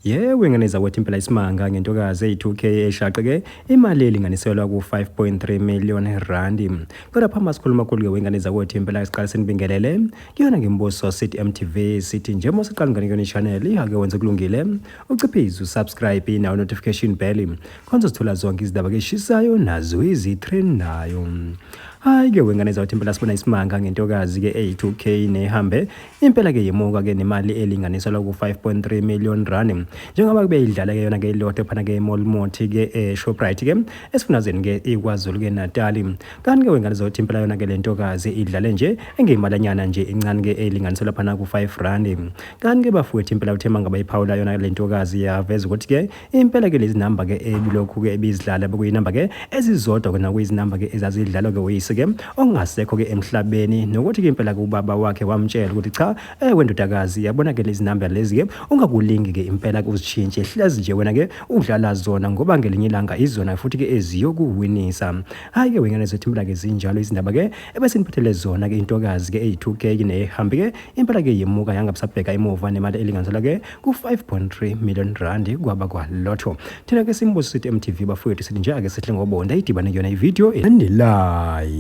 Yebo, ingane zakwethu impela isimanga ngentokazi eyi-2K eshaqe-ke imali elinganiselwa ku-5.3 million randi. Kodwa phambi sikhuluma kakhulu-ke wengane zakwethu impela siqale sinibingelele kuyona ngembuso sithi MTV sithi nje mosiqala ngane kuyona i-channel ake wenze kulungile uciphize usubscribe nawo notification bell khonza sithola zonke izindaba eshisayo nazo izitrendayo. Hayi-ke wengane zawethu impela sibona isimanga ngentokazi-ke eyi-2K nehambe impela-ke yemuka-ke nemali elinganiselwa ku-5.3 million rand njengoba kube idlala-ke yona-ke ilotho phana-ke emolmothi-ke Shoprite-ke esifundazweni-ke iKwaZulu-ke Natali. Kanti-ke wengane zawethu impela yona-ke le ntokazi idlale nje engeyimalanyana nje encane-ke elinganiselwa phana ku-5 rand. Kanti-ke bafowethu impela uthe mangabe iphawula yona le ntokazi yaveza ukuthi-ke impela-ke lezi namba-ke ebilokhu-ke ebizidlala bekuyinamba-ke ezizodwa nakuyizinamba-ke ezazidlalwa-ke uyise-ke ongasekho-ke emhlabeni nokuthi-ke impela-ke ubaba wakhe wamtshela ukuthi cha wendodakazi yabona-ke lezi namba lezi-ke ungakulingi-ke impela-ke uzishintshe hlezi nje wena-ke udlala zona ngoba ngelinye ilanga izona futhi-ke eziyokuwinisa. Hayi-ke wengane zethu impela-ke zinjalo izindaba-ke ebesiniphathele zona-ke intokazi-ke eyi-2K nehambe-ke impela-ke yemuka yangabisabheka emuva nemali elinganiselwa-ke ku-5.3 million rand kwaba kwalotho. Thina-ke simbuzo sithi MTV bafowethu sithi nje ake sihle ngobonda idibane kuyona ividiyo elandelayo.